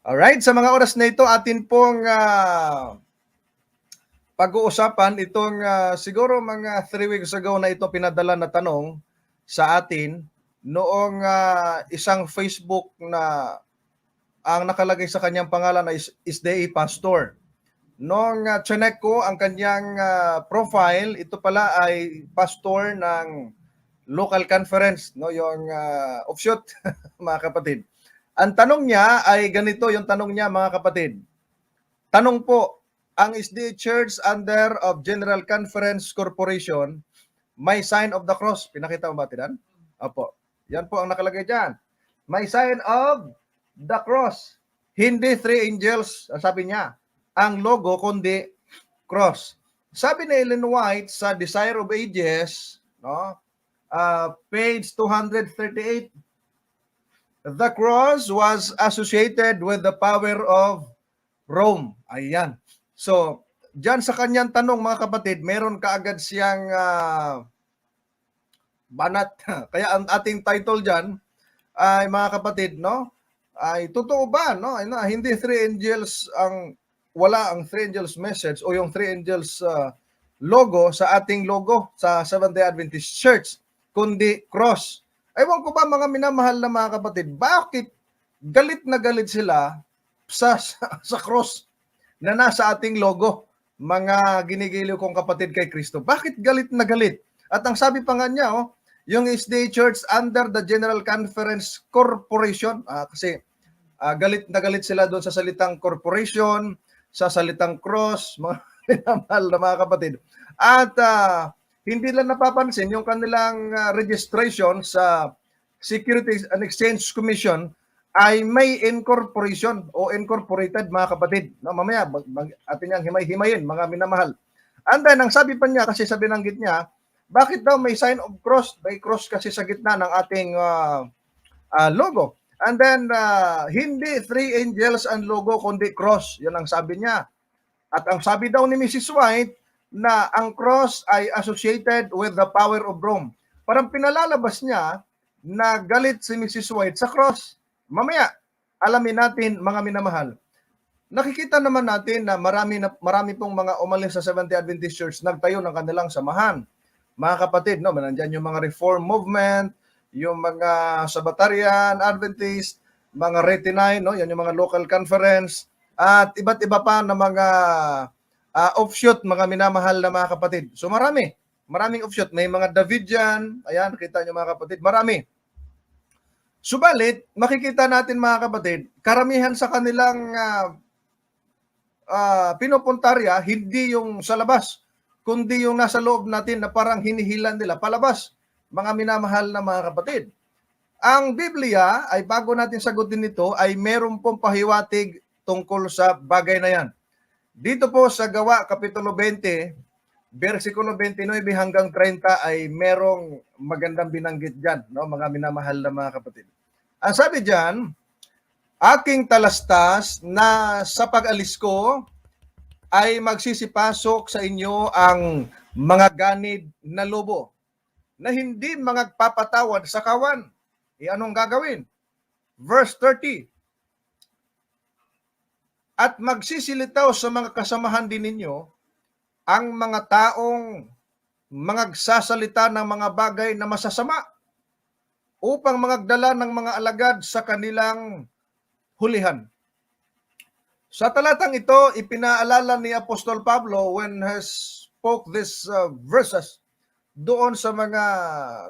Alright, sa mga oras na ito, atin pong pag-uusapan itong siguro mga 3 weeks ago na ito pinadala na tanong sa atin noong isang Facebook na ang nakalagay sa kanyang pangalan ay Isdei Pastor. Noong chinek ko ang kanyang profile, ito pala ay pastor ng local conference, no, yung offshoot, mga kapatid. Ang tanong niya ay ganito, yung tanong niya, mga kapatid. Tanong po, ang SDA Church under of General Conference Corporation may sign of the cross. Pinakita mo ba, Tidan? Opo. Yan po ang nakalagay dyan. May sign of the cross. Hindi 3 angels, ang sabi niya. Ang logo, kundi cross. Sabi ni Ellen White sa Desire of Ages, no, page 238, the cross was associated with the power of Rome. Ayan. So, dyan sa kanyang tanong, mga kapatid, meron kaagad siyang banat. Kaya ang ating title dyan ay, mga kapatid, no, ay totoo ba, no? Hindi 3 angels ang wala ang 3 angels message o yung 3 angels logo sa ating logo sa Seventh-day Adventist Church, kundi cross. Ewan ko ba, mga minamahal na mga kapatid, bakit galit na galit sila sa cross na nasa ating logo, mga ginigiliw kong kapatid kay Kristo? Bakit galit na galit? At ang sabi pa nga niya, yung SDA Church under the General Conference Corporation, kasi galit na galit sila doon sa salitang corporation, sa salitang cross, mga minamahal na mga kapatid. At hindi lang napapansin yung kanilang registration sa Securities and Exchange Commission ay may incorporation o incorporated, mga kapatid. No, mamaya atin yang himay-himayin, mga minamahal. And then, ang sabi pa niya, kasi sa binanggit niya, bakit daw may sign of cross? May cross kasi sa gitna ng ating logo. And then, hindi 3 angels ang logo, kundi cross. Yan ang sabi niya. At ang sabi daw ni Mrs. White, na ang cross ay associated with the power of Rome. Parang pinalalabas niya na galit si Mrs. White sa cross. Mamaya, alamin natin, mga minamahal. Nakikita naman natin na marami pong mga umalis sa Seventh-day Adventist Church nagtayo ng kanilang samahan. Mga kapatid, no, nandiyan yung mga Reform Movement, yung mga Sabbatarian Adventist, mga Retinine, no, yan yung mga local conference, at iba't iba pa na mga offshoot, mga minamahal na mga kapatid. So maraming offshoot. May mga Davidian, ayan, kita nyo mga kapatid, marami. Subalit, makikita natin mga kapatid, karamihan sa kanilang pinupuntarya, hindi yung sa labas, kundi yung nasa loob natin na parang hinihilan nila palabas, mga minamahal na mga kapatid. Ang Biblia ay, bago natin sagutin ito, ay meron pong pahiwatig tungkol sa bagay na yan. Dito po sa Gawa, Kapitulo 20, versikulo 29 hanggang 30 ay merong magandang binanggit dyan, no, mga minamahal na mga kapatid. Ang sabi dyan, aking talastas na sa pag-alis ko ay magsisipasok sa inyo ang mga ganid na lobo na hindi magpapatawad sa kawan. Anong gagawin? Verse 30, at magsisilitaw sa mga kasamahan din ninyo ang mga taong magsasalita ng mga bagay na masasama upang magdala ng mga alagad sa kanilang hulihan. Sa talatang ito, ipinaalala ni Apostol Pablo when he spoke these verses doon sa mga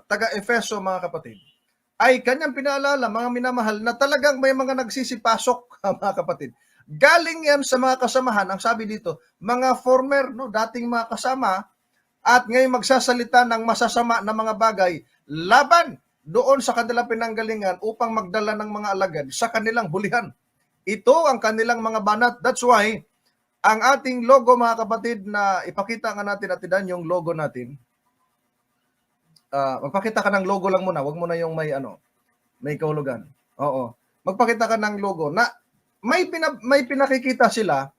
taga-Efeso, mga kapatid, ay kanyang pinaalala, mga minamahal, na talagang may mga nagsisipasok, mga kapatid. Galing yan sa mga kasamahan, ang sabi dito, mga former, no, dating mga kasama, at ngayon magsasalita ng masasama na mga bagay laban doon sa kanilang pinanggalingan upang magdala ng mga alagad sa kanilang hulihan. Ito ang kanilang mga banat. That's why, ang ating logo, mga kapatid, na ipakita nga natin at idan yung logo natin. Magpakita ka ng logo lang muna, wag mo na yung may kahulugan. Oo. Magpakita ka ng logo na may pinakikita sila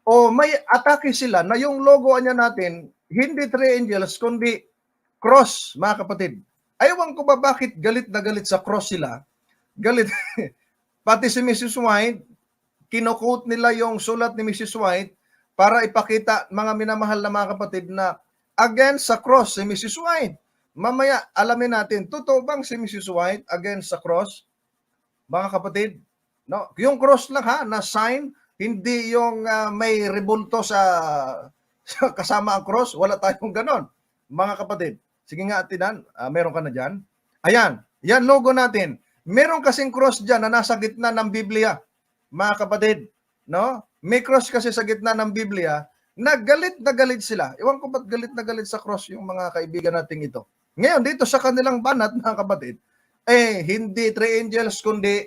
o may atake sila na yung logo niya natin, hindi 3 angels, kundi cross, mga kapatid. Ayawan ko ba bakit galit na galit sa cross sila? Galit. Pati si Mrs. White, kinukot nila yung sulat ni Mrs. White para ipakita, mga minamahal na mga kapatid, na against sa cross si Mrs. White. Mamaya, alamin natin, totoo bang si Mrs. White against sa cross? Mga kapatid, no? Yung cross lang ha, na sign, hindi yung may rebulto sa kasama ang cross. Wala tayong ganon, mga kapatid. Sige nga, Atinan, meron ka na dyan. Ayan, yan logo natin. Meron kasing cross dyan na nasa gitna ng Biblia, mga kapatid. No? May cross kasi sa gitna ng Biblia na galit sila. Iwan ko ba't galit na galit sa cross yung mga kaibigan nating ito. Ngayon, dito sa kanilang banat, mga kapatid, hindi three angels, kundi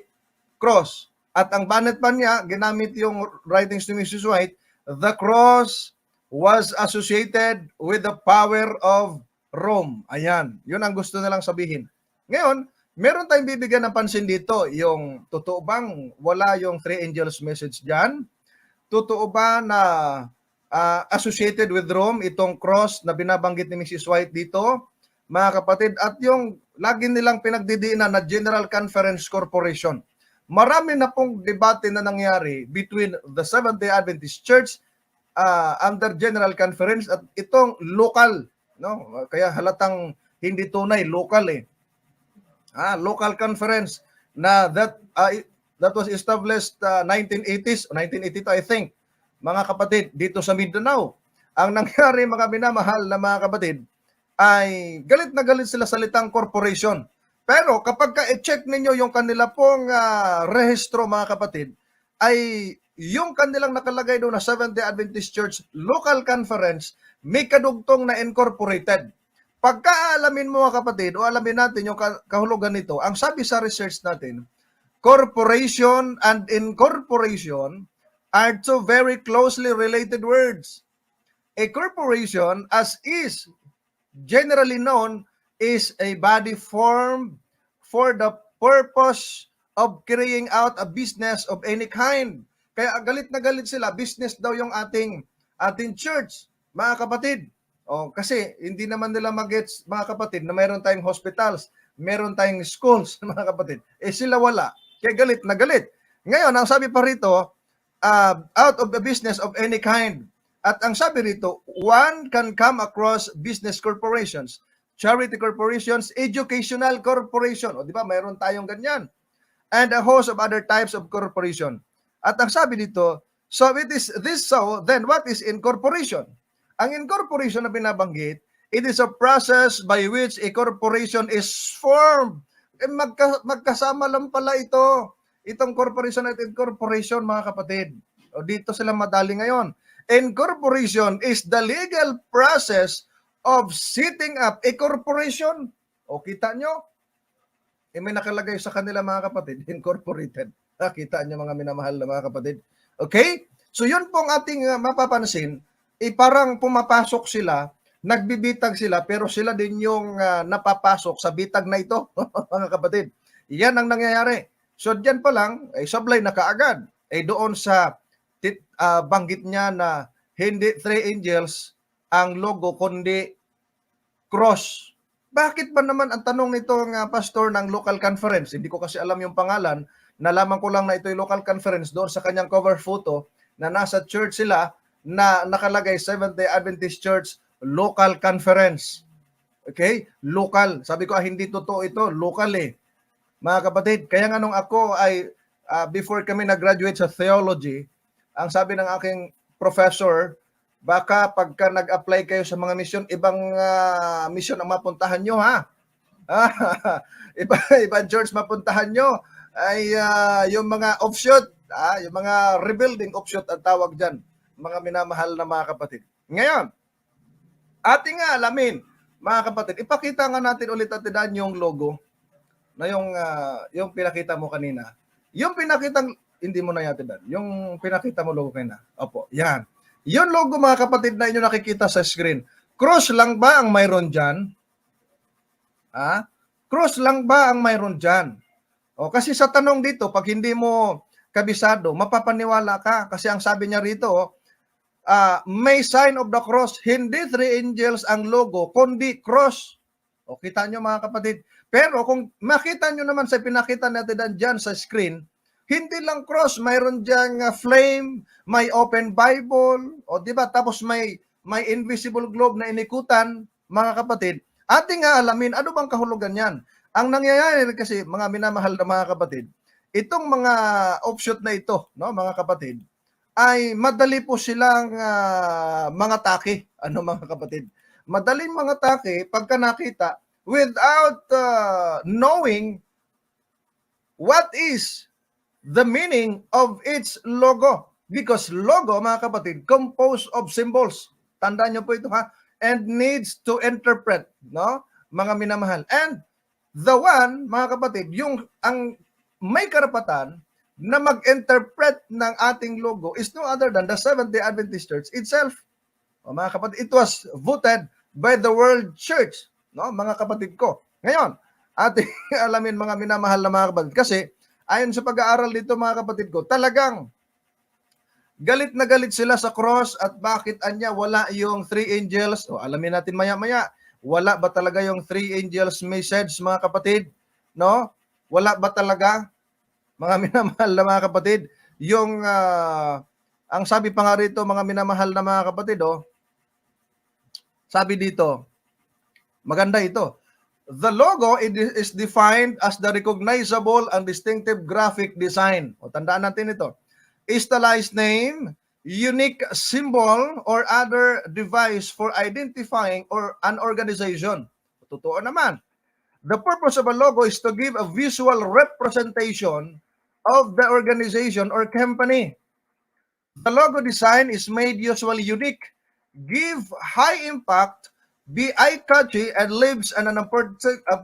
cross. At ang banat pa niya, ginamit yung writings ni Mrs. White, the cross was associated with the power of Rome. Ayan, yun ang gusto nilang sabihin. Ngayon, meron tayong bibigyan ng pansin dito, yung totoo bang wala yung three angels message dyan? Totoo ba na associated with Rome itong cross na binabanggit ni Mrs. White dito, mga kapatid? At yung lagi nilang pinagdidiinan na General Conference Corporation. Marami na pong debate na nangyari between the Seventh-day Adventist Church under General Conference at itong local, no? Kaya halatang hindi tunay, local local conference na that was established 1980s, 1982 I think, mga kapatid, dito sa Mindanao. Ang nangyari, mga minamahal na mga kapatid, ay galit na galit sila sa salitang corporation. Pero kapag ka-check ninyo yung kanila pong rehistro, mga kapatid, ay yung kanilang nakalagay doon na Seventh-day Adventist Church Local Conference, may kadugtong na incorporated. Pagkaalamin mo, mga kapatid, o alamin natin yung kahulugan nito, ang sabi sa research natin, corporation and incorporation are two very closely related words. A corporation, as is generally known, is a body formed for the purpose of carrying out a business of any kind. Kaya galit na galit sila, business daw yung ating church, mga kapatid. Kasi hindi naman nila magets, mga kapatid, na mayroon tayong hospitals, meron tayong schools, mga kapatid. Sila wala. Kaya galit na galit. Ngayon, ang sabi pa rito, out of the business of any kind. At ang sabi rito, one can come across business corporations, charity corporations, educational corporation. Di ba, mayroon tayong ganyan. And a host of other types of corporation. At ang sabi dito, so it is this so, then what is incorporation? Ang incorporation na binabanggit, it is a process by which a corporation is formed. Magkasama lang pala ito. Itong corporation at incorporation, mga kapatid. Dito sila madali ngayon. Incorporation is the legal process of setting up a corporation. Kita nyo? May nakalagay sa kanila, mga kapatid, incorporated. Kita nyo, mga minamahal na mga kapatid. Okay? So yun pong ating mapapansin, parang pumapasok sila, nagbibitag sila, pero sila din yung napapasok sa bitag na ito, mga kapatid. Yan ang nangyayari. So dyan pa lang, sablay na kaagad. Doon sa banggit niya na hindi three angels ang logo, kundi cross. Bakit ba naman ang tanong nitong pastor ng local conference? Hindi ko kasi alam yung pangalan. Nalaman ko lang na ito yung local conference doon sa kanyang cover photo na nasa church sila na nakalagay Seventh-day Adventist Church Local Conference. Okay? Local. Sabi ko, hindi totoo ito. Local mga kapatid. Kaya nga nung ako ay, before kami nag-graduate sa theology, ang sabi ng aking professor, baka pagka nag-apply kayo sa mga mission, ibang mission ang mapuntahan nyo, ha? Ibang church mapuntahan nyo ay yung mga offshoot, yung mga rebuilding offshoot ang tawag dyan, mga minamahal na mga kapatid. Ngayon, ating nga alamin, mga kapatid, ipakita nga natin ulit at yung logo na yung pinakita mo kanina. Yung pinakitang, hindi mo na yatidan, yung pinakita mo logo kanina. Opo, yan. Yung logo, mga kapatid, na inyo nakikita sa screen. Cross lang ba ang mayroon dyan? Cross lang ba ang mayroon dyan? Kasi sa tanong dito, pag hindi mo kabisado, mapapaniwala ka. Kasi ang sabi niya rito, may sign of the cross. Hindi three angels ang logo, kundi cross. Kita nyo, mga kapatid. Pero kung makita nyo naman sa pinakita natin dyan sa screen, Hindi lang cross, mayroon diyang flame, may open Bible, o di ba? Tapos may invisible globe na inikutan, mga kapatid. Ating nga alamin, ano bang kahulugan niyan? Ang nangyayari kasi, mga minamahal na mga kapatid, itong mga offshoot na ito, no, mga kapatid, ay madali po silang mga take. Ano mga kapatid? Madaling mga take pagka nakita without knowing what is the meaning of its logo. Because logo, mga kapatid, composed of symbols. Tandaan niyo po ito ha. And needs to interpret, no? Mga minamahal. And the one, mga kapatid, ang may karapatan na mag-interpret ng ating logo is no other than the Seventh-day Adventist Church itself. O, mga kapatid, it was voted by the World Church, no? Mga kapatid ko. Ngayon, ating alamin mga minamahal na mga kapatid, kasi ayon sa pag-aaral dito mga kapatid ko, talagang galit na galit sila sa cross at bakit anya wala yung three angels. O, alamin natin maya-maya, wala ba talaga yung three angels message mga kapatid? No? Wala ba talaga? Mga minamahal na mga kapatid, yung ang sabi pa nga rito mga minamahal na mga kapatid, sabi dito, maganda ito. The logo is defined as the recognizable and distinctive graphic design. O, tandaan natin ito. Stylized name, unique symbol, or other device for identifying or an organization. Totoo naman. The purpose of a logo is to give a visual representation of the organization or company. The logo design is made usually unique, give high impact, be eye-catchy, and leaves an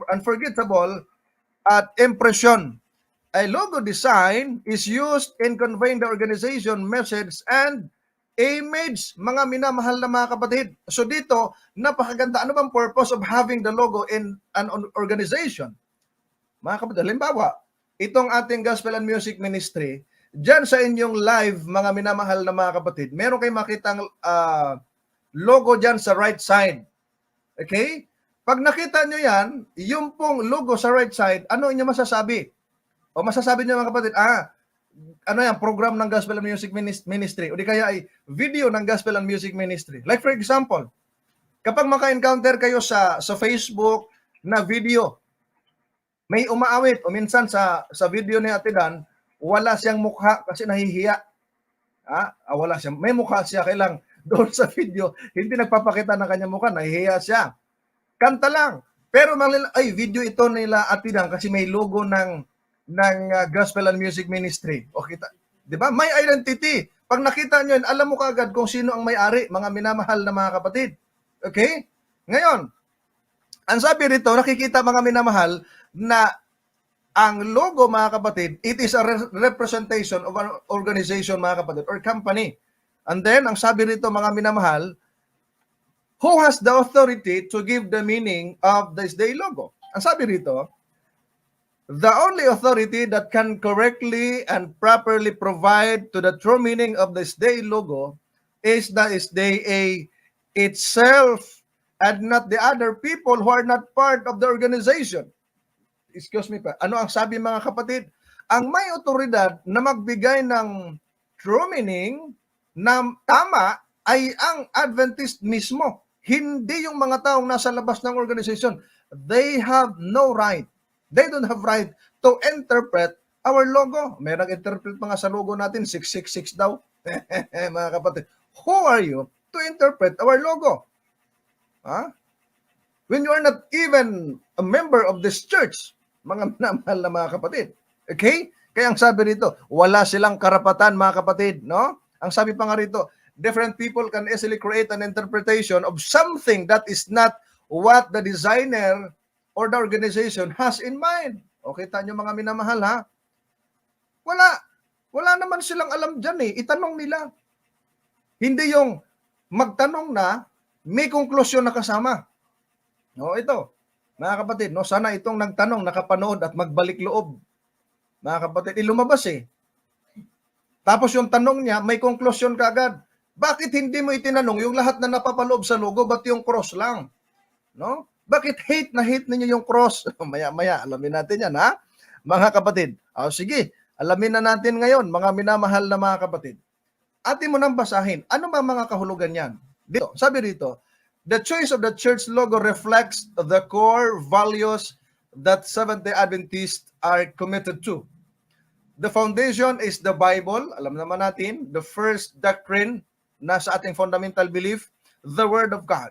unforgettable impression. A logo design is used in conveying the organization message and image, mga minamahal na mga kapatid. So dito, napakaganda. Ano bang purpose of having the logo in an organization? Mga kapatid, halimbawa, itong ating Gospel and Music Ministry, dyan sa inyong live, mga minamahal na mga kapatid, meron kayong makitang logo dyan sa right side. Okay? Pag nakita nyo yan, yung pong logo sa right side, ano inyo masasabi? O masasabi nyo mga kapatid, ano yan, program ng Gospel and Music Ministry, o di kaya ay video ng Gospel and Music Ministry. Like for example, kapag maka-encounter kayo sa Facebook na video, may umaawit, o minsan sa video ni Ate Dan, wala siyang mukha kasi nahihiya. Wala siya. May mukha siya, kailang doon sa video, hindi nagpapakita ng kanyang mukha, nahihiya siya. Kanta lang. Pero ay, video ito nila Ate Dan kasi may logo ng Gospel and Music Ministry. O kita, 'di ba? May identity. Pag nakita niyo 'yan, alam mo kaagad kung sino ang may-ari, mga minamahal na mga kapatid. Okay? Ngayon, ang sabi rito, nakikita mga minamahal na ang logo mga kapatid, it is a representation of an organization mga kapatid or company. And then, ang sabi rito mga minamahal, who has the authority to give the meaning of this day logo? Ang sabi rito, the only authority that can correctly and properly provide to the true meaning of this day logo is the SDA itself and not the other people who are not part of the organization. Excuse me pa. Ano ang sabi mga kapatid? Ang may otoridad na magbigay ng true meaning na tama ay ang Adventist mismo. Hindi yung mga taong nasa labas ng organization. They have no right. They don't have right to interpret our logo. May nag-interpret mga sa logo natin, 666 daw. Mga kapatid, who are you to interpret our logo? When you are not even a member of this church, mga minamahal na mga kapatid. Okay? Kaya ang sabi rito, wala silang karapatan mga kapatid, no? Ang sabi pa nga rito, different people can easily create an interpretation of something that is not what the designer or the organization has in mind. O kita nyo mga minamahal ha? Wala naman silang alam dyan eh. Itanong nila. Hindi yung magtanong na may konklusyon na kasama. No, ito. Mga kapatid, no, sana itong nagtanong, nakapanood at magbalik loob. Mga kapatid, lumabas eh. Tapos yung tanong niya, may konklusyon kaagad. Bakit hindi mo itinanong yung lahat na napapaloob sa logo, ba't yung cross lang? No? Bakit hate na hate ninyo yung cross? Maya-maya, alamin natin yan, ha? Mga kapatid, sige, Alamin na natin ngayon, mga minamahal na mga kapatid. Atin mo nang basahin. Ano ba mga kahulugan yan? Dito, sabi dito, the choice of the church logo reflects the core values that Seventh-day Adventists are committed to. The foundation is the Bible. Alam naman natin, the first doctrine na sa ating fundamental belief, the Word of God.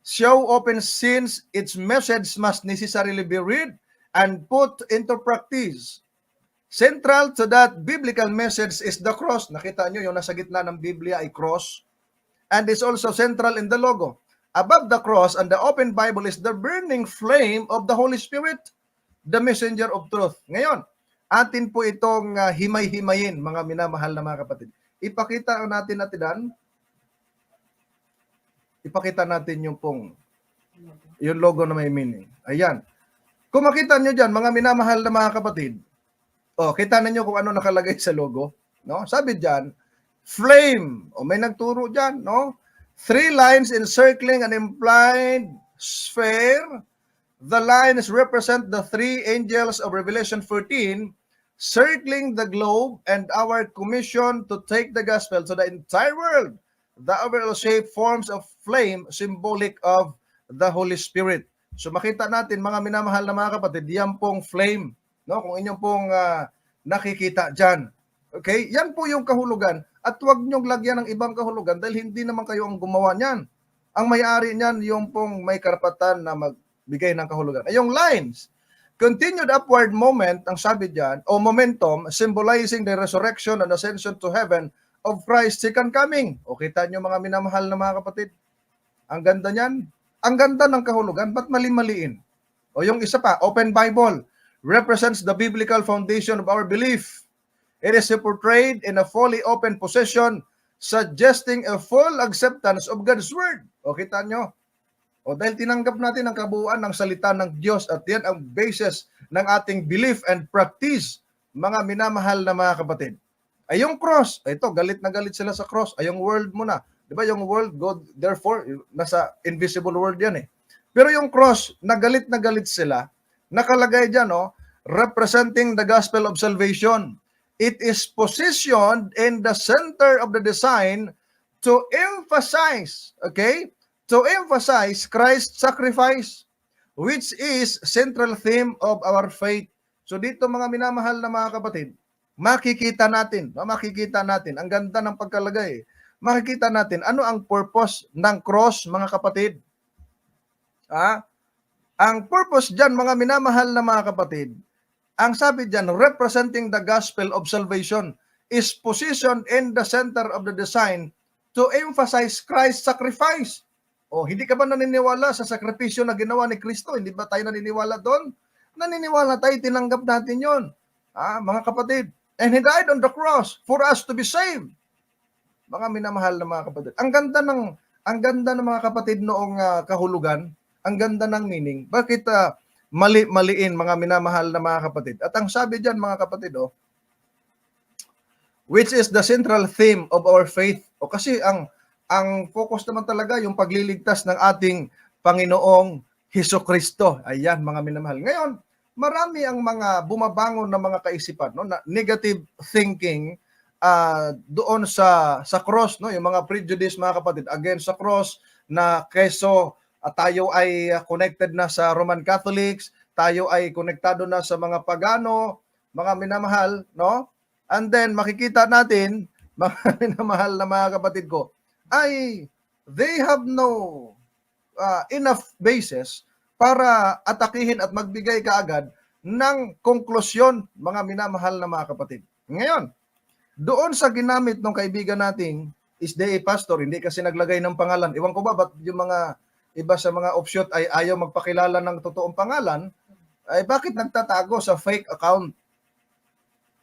So open since its message must necessarily be read and put into practice. Central to that biblical message is the cross. Nakita nyo yung nasa gitna ng Biblia ay cross. And is also central in the logo. Above the cross and the open Bible is the burning flame of the Holy Spirit, the messenger of truth. Ngayon, atin po itong himay-himayin, mga minamahal na mga kapatid. Ipakita natin natin, ipakita natin yung logo na may meaning. Ayan. Kung makita nyo dyan, mga minamahal na mga kapatid, kita ninyo kung ano nakalagay sa logo, no? Sabi diyan, flame. May nagturo diyan, no? 3 lines encircling an implied sphere. The lines represent the 3 angels of Revelation 14 circling the globe and our commission to take the gospel to the entire world. The overall shape forms of flame symbolic of the Holy Spirit. So makita natin, mga minamahal na mga kapatid, yan pong flame, no? Kung inyong pong nakikita dyan. Okay? Yan po yung kahulugan. At huwag niyong lagyan ng ibang kahulugan dahil hindi naman kayo ang gumawa niyan. Ang may-ari niyan, yung pong may karapatan na magbigay ng kahulugan. Ay, yung lines, continued upward moment, ang sabi dyan, o momentum, symbolizing the resurrection and ascension to heaven of Christ's second coming. O kita niyo mga minamahal na mga kapatid. Ang ganda niyan. Ang ganda ng kahulugan. Ba't mali-maliin? O yung isa pa, open Bible represents the biblical foundation of our belief. It is portrayed in a fully open possession, suggesting a full acceptance of God's word. O kita nyo? O dahil tinanggap natin ang kabuuan ng salita ng Diyos at yan ang basis ng ating belief and practice, mga minamahal na mga kapatid. Ay yung cross, ito, galit na galit sila sa cross. Ay yung world muna. Di ba yung world, God, therefore, nasa invisible world yan eh. Pero yung cross, na galit sila, nakalagay dyan, representing the gospel of salvation. It is positioned in the center of the design to emphasize, Christ's sacrifice, which is central theme of our faith. So dito mga minamahal na mga kapatid, makikita natin, ang ganda ng pagkalagay. Makikita natin ano ang purpose ng cross, mga kapatid. Ang purpose dyan, mga minamahal na mga kapatid, ang sabi dyan, representing the gospel of salvation, is positioned in the center of the design to emphasize Christ's sacrifice. Hindi ka ba naniniwala sa sakripisyo na ginawa ni Kristo? Hindi ba tayo naniniwala doon? Naniniwala tayo, tinanggap natin yon, mga kapatid. And He died on the cross for us to be saved. Mga minamahal na mga kapatid. Ang ganda ng mga kapatid noong kahulugan, ang ganda ng meaning. Bakit maliin, mga minamahal na mga kapatid? At ang sabi diyan, mga kapatid, which is the central theme of our faith. Kasi ang focus naman talaga yung pagliligtas ng ating Panginoong Hesukristo. Ayan, mga minamahal. Ngayon, marami ang mga bumabangon na mga kaisipan, na negative thinking doon sa cross, yung mga prejudice, mga kapatid, against sa cross, na keso tayo ay connected na sa Roman Catholics, tayo ay konektado na sa mga pagano, mga minamahal, no? And then makikita natin, mga minamahal na mga kapatid ko, ay they have no enough basis para atakihin at magbigay kaagad ng konklusyon, mga minamahal na mga kapatid. Ngayon, doon sa ginamit ng kaibigan nating SDA pastor, hindi kasi naglagay ng pangalan. Iwan ko ba, ba't yung mga iba sa mga offshoot ay ayaw magpakilala ng totoong pangalan, ay bakit nagtatago sa fake account?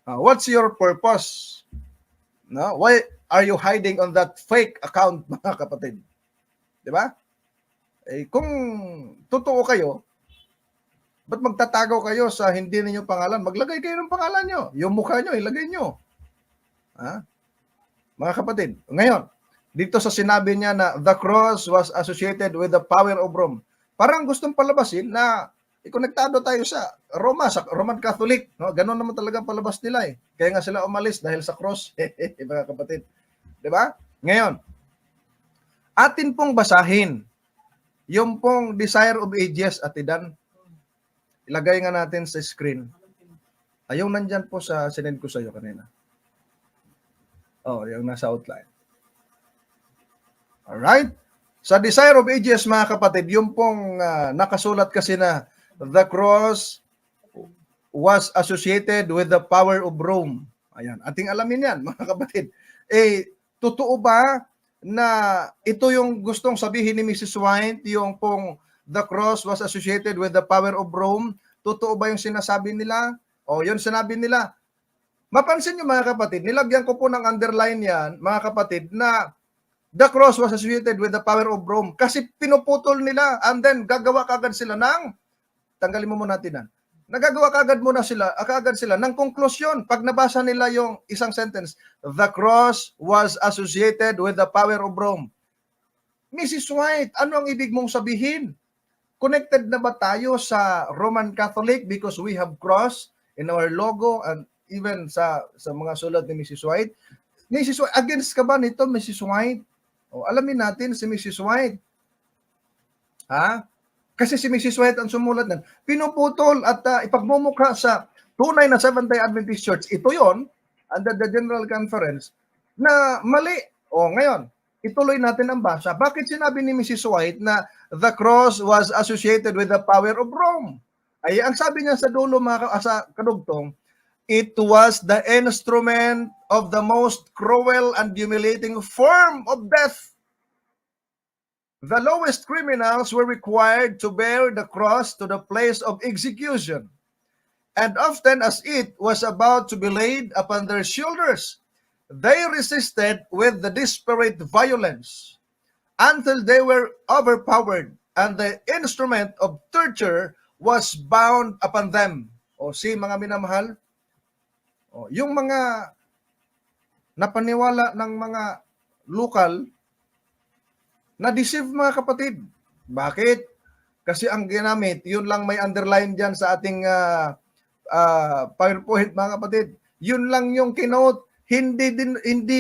What's your purpose? No? Why are you hiding on that fake account, mga kapatid? Di ba? Kung totoo kayo, ba't magtatago kayo sa hindi ninyo pangalan? Maglagay kayo ng pangalan nyo. Yung mukha nyo, ilagay nyo. Mga kapatid, ngayon, dito sa sinabi niya na the cross was associated with the power of Rome. Parang gustong palabasin na Konektado tayo sa Roma, sa Roman Catholic, no? Ganun naman talaga palabas nila eh. Kaya nga sila umalis dahil sa cross, mga kapatid. 'Di ba? Ngayon, atin pong basahin yung pong Desire of Ages, Ate Dan. Ilagay nga natin sa screen. Ayaw nandyan po sa sinend ko sa iyo kanina. Oh, yung nasa outline. Alright? Sa Desire of Ages, mga kapatid, yung pong nakasulat kasi na the cross was associated with the power of Rome. Ayan, ating alamin yan, mga kapatid. Totoo ba na ito yung gustong sabihin ni Mrs. White, yung pong the cross was associated with the power of Rome? Totoo ba yung sinasabi nila? O, yun sinabi nila. Mapansin nyo, mga kapatid, nilagyan ko po ng underline yan, mga kapatid, na the cross was associated with the power of Rome kasi pinuputol nila and then gagawa kagad sila ng, tanggalin mo muna natin nagagawa kagad sila ng konklusyon. Pag nabasa nila yung isang sentence, the cross was associated with the power of Rome. Mrs. White, ano ang ibig mong sabihin? Connected na ba tayo sa Roman Catholic because we have cross in our logo and even sa mga sulat ni Mrs. White? Mrs. White, against ka ba nito, Mrs. White? O, alamin natin si Mrs. White. Ha? Kasi si Mrs. White ang sumulat nan, pinuputol at ipagmumukha sa tunay na Seventh-day Adventist Church. Ito yon under the General Conference na mali. O ngayon, ituloy natin ang basa. Bakit sinabi ni Mrs. White na the cross was associated with the power of Rome? Ay, ang sabi niya sa dulo, sa kadugtong, it was the instrument of the most cruel and humiliating form of death. The lowest criminals were required to bear the cross to the place of execution. And often as it was about to be laid upon their shoulders, they resisted with the desperate violence until they were overpowered and the instrument of torture was bound upon them. O mga minamahal, yung mga napaniwala ng mga lokal, na-deceive, mga kapatid. Bakit? Kasi ang ginamit, yun lang may underline dyan sa ating PowerPoint, mga kapatid. Yun lang yung kinote. Hindi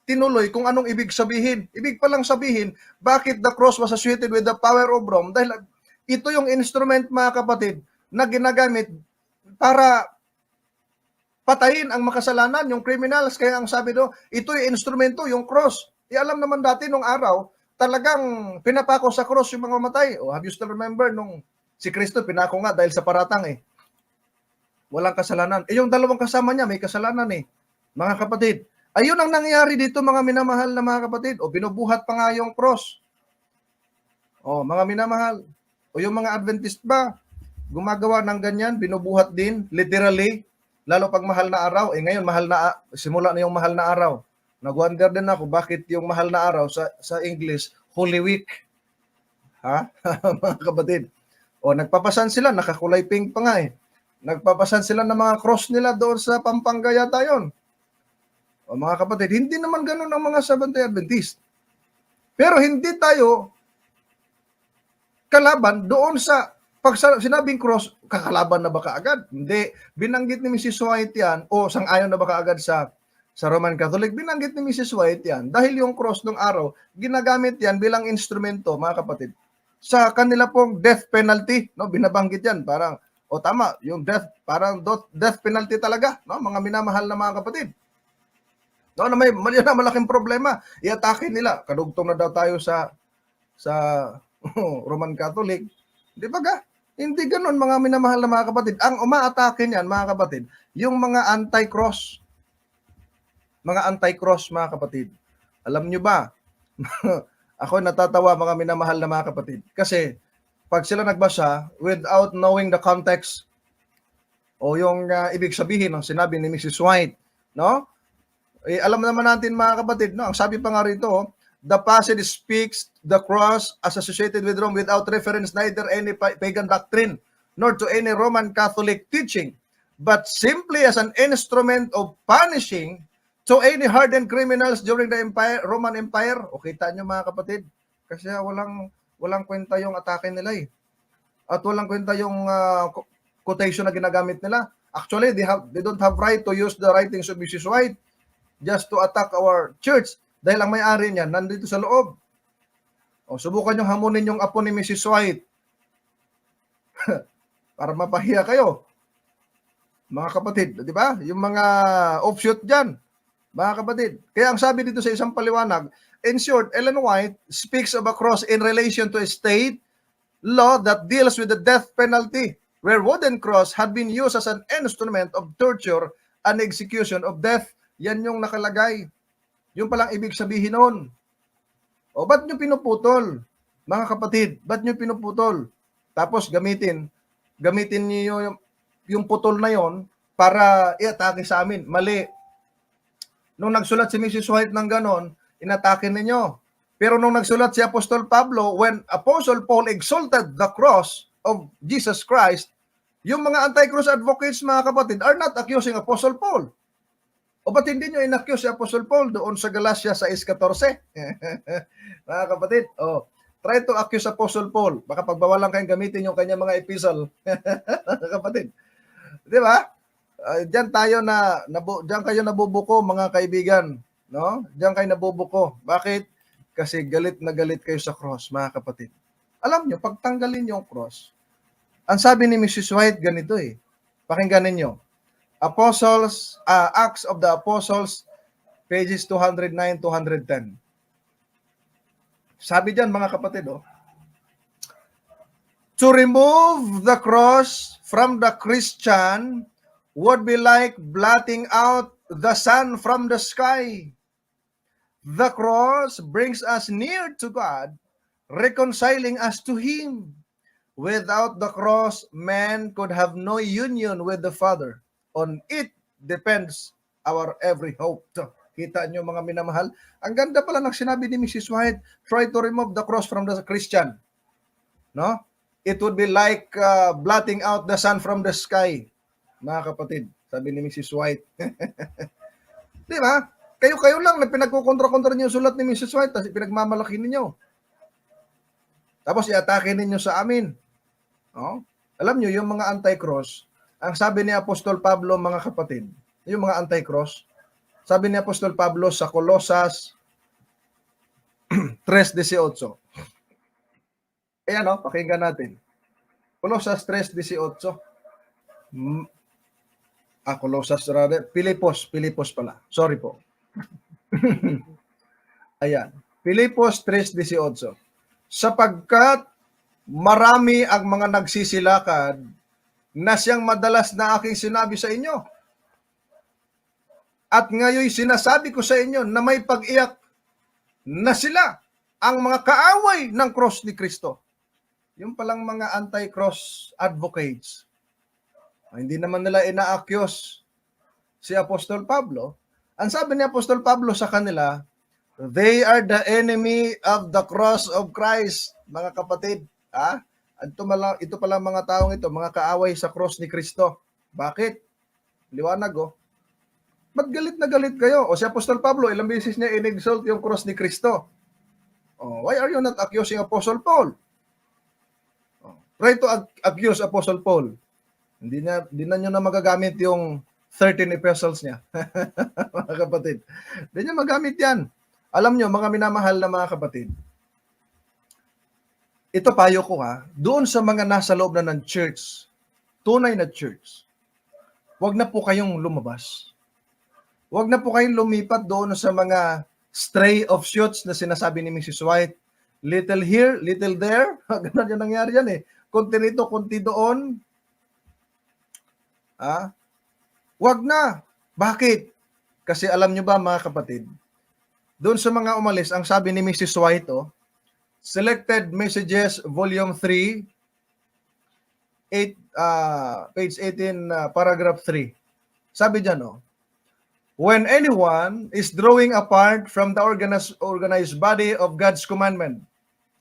tinuloy kung anong ibig sabihin. Ibig palang sabihin, bakit the cross was associated with the power of Rome? Dahil ito yung instrument, mga kapatid, na ginagamit para patayin ang makasalanan, yung criminals. Kaya ang sabi do, ito yung instrumento, yung cross. Alam naman dati nung araw, talagang pinapako sa cross yung mga matay. Have you still remember nung si Kristo pinako nga dahil sa paratang walang kasalanan. Yung dalawang kasama niya may kasalanan mga kapatid. Ayun ang nangyayari dito, mga minamahal na mga kapatid. Binubuhat pa nga yung cross. Mga minamahal. Yung mga Adventist ba, gumagawa ng ganyan, binubuhat din, literally, lalo pag mahal na araw. Ngayon, simula na yung mahal na araw. Nag-wonder din ako bakit yung mahal na araw sa English, Holy Week. Ha? Mga kapatid. Nagpapasan sila, nakakulay pink pa nga Nagpapasan sila ng mga cross nila doon sa Pampanga yata yun. Mga kapatid, hindi naman ganun ang mga Seventh-day Adventist. Pero hindi tayo kalaban doon sa pag sinabing cross, kakalaban na ba kaagad? Hindi. Binanggit ni Mrs. White yan sang-ayon na ba kaagad sa Roman Catholic? Binanggit ni Mrs. White yan dahil yung cross ng araw, ginagamit yan bilang instrumento, mga kapatid, sa kanila pong death penalty. Binabanggit yan. Parang, tama, yung death, parang death penalty talaga. Mga minamahal na mga kapatid. Na may malaking problema. I-atake nila. Kadugtong na daw tayo sa Roman Catholic. Di ba ga? Hindi ganun, mga minamahal na mga kapatid. Ang umaatake niyan, mga kapatid, yung mga anti-cross. Mga anti-cross, mga kapatid. Alam nyo ba? Ako natatawa, mga minamahal na mga kapatid. Kasi pag sila nagbasa without knowing the context o yung ibig sabihin ng sinabi ni Mrs. White, alam naman natin, mga kapatid, ang sabi pa nga rito, the passage speaks the cross as associated with Rome without reference neither any pagan doctrine nor to any Roman Catholic teaching, but simply as an instrument of punishing to any hardened criminals during the Roman Empire. O kita nyo, mga kapatid, kasi walang kwenta yung atake nila At walang kwenta yung quotation na ginagamit nila. Actually, they don't have right to use the writings of Mrs. White just to attack our church. Dahil ang may-ari niyan nandito sa loob. O, subukan yung hamunin yung apo ni Mrs. White para mapahiya kayo. Mga kapatid, di ba? Yung mga offshoot dyan, mga kapatid. Kaya ang sabi dito sa isang paliwanag, in short, Ellen White speaks of a cross in relation to a state law that deals with the death penalty, where wooden cross had been used as an instrument of torture and execution of death. Yan yung nakalagay. Yung palang ibig sabihin nun. O, ba't nyo pinuputol? Mga kapatid, ba't nyo pinuputol? Tapos gamitin niyo yung putol na yon para i-atake sa amin. Mali. Nung nagsulat si Mrs. White ng ganon, inatake ninyo. Pero nung nagsulat si Apostol Pablo, when Apostle Paul exalted the cross of Jesus Christ, yung mga anti-cross advocates, mga kapatid, are not accusing Apostle Paul. O ba't hindi nyo inaccuse si Apostle Paul doon sa Galatia 6:14? Mga kapatid, try to accuse Apostle Paul. Baka pagbawalan kayong gamitin yung kanya mga epistle. Mga kapatid. Di ba? Diyan kayo nabubuko, mga kaibigan. No? Diyan kayo nabubuko. Bakit? Kasi galit na galit kayo sa cross, mga kapatid. Alam nyo, pagtanggalin yung cross, ang sabi ni Mrs. White, ganito Pakinggan ninyo. Acts of the Apostles, pages 209, 210. Sabi diyan, mga kapatid, to remove the cross from the Christian would be like blotting out the sun from the sky. The cross brings us near to God, reconciling us to Him. Without the cross, man could have no union with the Father. On it depends our every hope. Kita nyo, mga minamahal? Ang ganda pala ng sinabi ni Mrs. White, try to remove the cross from the Christian. No? It would be like blotting out the sun from the sky. Mga kapatid, sabi ni Mrs. White. Di ba? Kayo lang na pinagkukontra-kontra niyo yung sulat ni Mrs. White, tapos pinagmamalaki ninyo. Tapos i-atake ninyo sa amin. Alam nyo, yung mga anti-cross, ang sabi ni Apostol Pablo, mga kapatid, yung mga anti-cross, sabi ni Apostol Pablo sa Colosas 3:18. Ayan, pakinggan natin. Colosas 3:18. Colosas rather. Pilipos pala. Sorry po. Ayan. Pilipos 3:18. Sapagkat marami ang mga nagsisilakad na siyang madalas na aking sinabi sa inyo. At ngayon sinasabi ko sa inyo na may pag-iyak na sila ang mga kaaway ng cross ni Kristo. Yung palang mga anti-cross advocates. Hindi naman nila ina-accuse si Apostol Pablo. Ang sabi ni Apostol Pablo sa kanila, they are the enemy of the cross of Christ. Mga kapatid, ito pala mga taong ito, mga kaaway sa cross ni Kristo. Bakit? Liwanag Ba't galit na galit kayo? O si Apostol Pablo, ilang beses niya in-exalt yung cross ni Kristo. Why are you not accusing Apostle Paul? Try to accuse Apostle Paul. Hindi na nyo na magagamit yung 13 epistles niya. Mga kapatid. Hindi nyo magamit yan. Alam nyo, mga minamahal na mga kapatid, ito payo ko doon sa mga nasa loob na ng church, tunay na church, huwag na po kayong lumabas. Huwag na po kayong lumipat doon sa mga stray offshoots na sinasabi ni Mrs. White. Little here, little there. Ganun yung nangyari yan Kunti rito, kunti doon. Huwag na. Bakit? Kasi alam nyo ba, mga kapatid, doon sa mga umalis, ang sabi ni Mrs. White, Selected Messages, Volume 3, page 18, paragraph 3. Sabi dyan, when anyone is drawing apart from the organized body of God's commandment,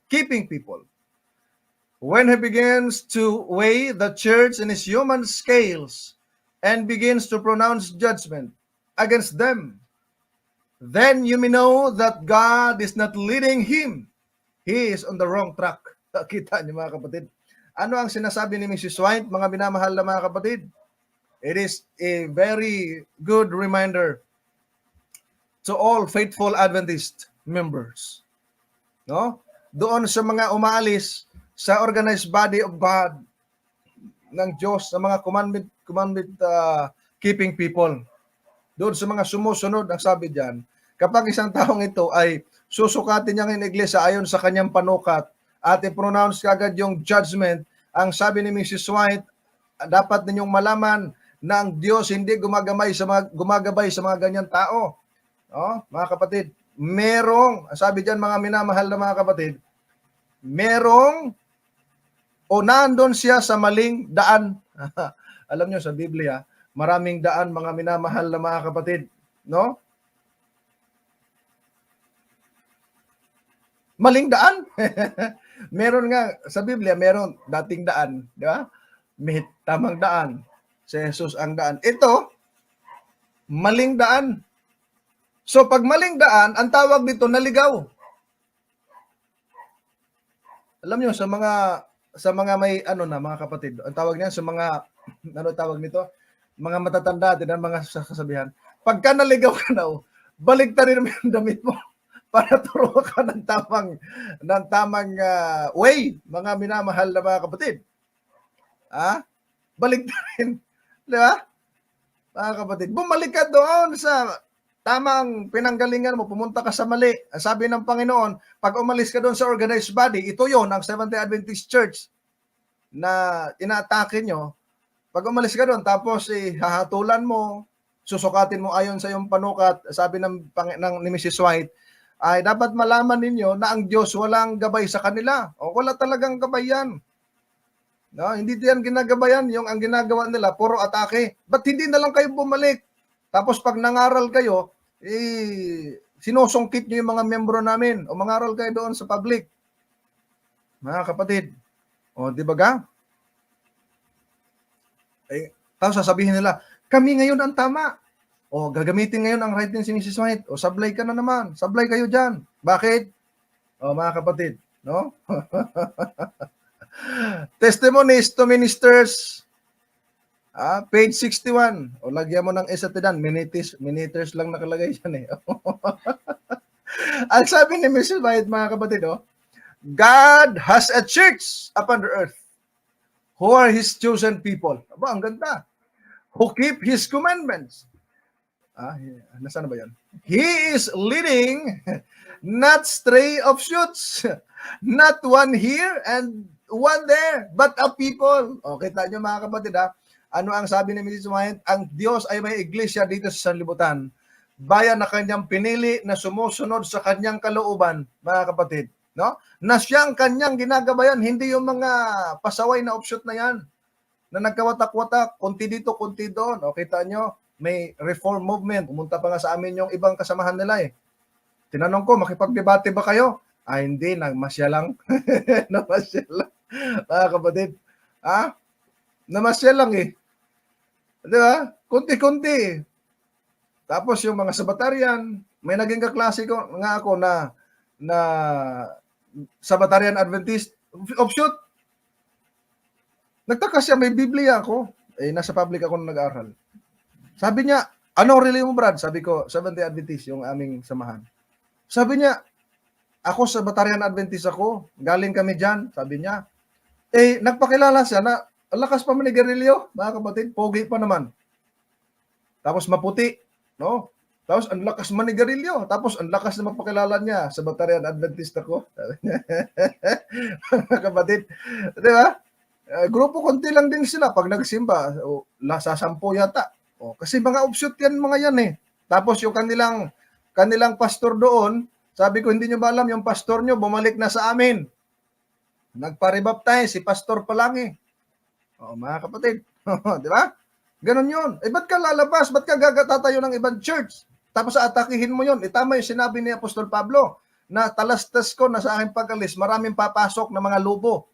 keeping people, when he begins to weigh the church in his human scales and begins to pronounce judgment against them, then you may know that God is not leading him. He is on the wrong track. Kita niyo, mga kapatid. Ano ang sinasabi ni Mrs. White, mga minamahal na mga kapatid? It is a very good reminder to all faithful Adventist members. No? Doon sa mga umaalis sa organized body of God ng Diyos, sa mga commandment keeping people. Doon sa mga sumusunod, ang sabi diyan, kapag isang taong ito ay susukatin niya ng iglesia ayon sa kanyang panukat at i-pronounce kagad yung judgment, ang sabi ni Mrs. White, dapat ninyong malaman na ang Diyos hindi gumagabay sa mga ganyan tao. Mga kapatid, sabi diyan mga minamahal na mga kapatid, nandun siya sa maling daan. Alam niyo sa Biblia, maraming daan mga minamahal na mga kapatid, no? Maling daan. Meron nga sa Biblia, meron dating daan, di ba? May tamang daan. Si Jesus ang daan. Ito, maling daan. So pag maling daan, ang tawag dito naligaw. Alam niyo sa mga may mga kapatid, ang tawag niyan sa mga tawag nito? Mga matatanda din ang mga sasabihan. Pagka naligaw ka na, balik ta rin yung damit mo para turo ka ng tamang way, mga minamahal na mga kapatid. Balik ta rin, di ba? Mga kapatid, bumalik ka doon sa tamang pinanggalingan mo, pumunta ka sa mali. Sabi ng Panginoon, pag umalis ka doon sa organized body, ito yon ang Seventh-day Adventist Church na inaatake nyo. Pag umalis ka doon, tapos hahatulan mo, susukatin mo ayon sa iyong panukat, sabi ni Mrs. White, ay dapat malaman ninyo na ang Diyos walang gabay sa kanila. O wala talagang gabay yan. No, hindi diyan ginagabayan, yung ang ginagawa nila, puro atake. Ba't hindi na lang kayo bumalik? Tapos pag nangaral kayo, sinusungkit nyo yung mga membro namin o mangaral kayo doon sa public. Mga kapatid, di ba ga? Tapos sasabihin nila, kami ngayon ang tama. Gagamitin ngayon ang right ni Mrs. White. Sablay ka na naman. Sablay kayo dyan. Bakit? Mga kapatid, no? Testimonies to Ministers, page 61. Lagyan mo ng esatidan, minutes lang nakalagay yan Ang sabi ni Mrs. White, mga kapatid, God has a church upon the earth who are His chosen people. Aba, ang ganda. Who keep His commandments. Nasaan na ba yan? He is leading not stray offshoots, not one here and one there, but a people. Kita nyo mga kapatid ano ang sabi ni Mrs. White? Ang Diyos ay may iglesia dito sa sanlibutan. Bayan na kanyang pinili na sumusunod sa kanyang kalooban, mga kapatid. No? Na siyang kanyang ginagabayan, hindi yung mga pasaway na offshoot na yan. Na nagkawatak-watak, kunti dito, kunti doon. Kita nyo, may reform movement. Pumunta pa nga sa amin yung ibang kasamahan nila Tinanong ko, makipagdebate ba kayo? Hindi, nagmasya lang. Namasya lang. Mga kapatid. Namasya lang Di ba? Kunti-kunti. Tapos yung mga Sabatarian, may naging kaklase ko nga ako na Sabatarian Adventist offshoot. Nagtaka siya, may Biblia ako. Nasa public ako na nag-aaral. Sabi niya, anong religion mo, Brad? Sabi ko, Seventh-day Adventist, yung aming samahan. Sabi niya, ako Sabatarian Adventist ako. Galing kami dyan, sabi niya. Nagpakilala siya na lakas pa manigarilyo, mga kapatid, pogi pa naman. Tapos maputi, no? Tapos ang lakas manigarilyo. Tapos ang lakas na magpakilala niya, Sabatarian Adventist ako. Mga kapatid, di ba? Grupo konti lang din sila pag nagsimba. Sa 10 yata. Kasi mga offshoot yan, mga yan Tapos yung kanilang pastor doon, sabi ko, hindi nyo ba alam, yung pastor nyo, bumalik na sa amin. Nagpa-rebaptize, si pastor pa lang mga kapatid. Di ba? Ganon yun. Ba't ka lalabas? Ba't ka gagatatayo ng ibang church? Tapos atakihin mo yun. Tama yung sinabi ni Apostol Pablo na talastas ko na sa aking pag-alis, maraming papasok na mga lubo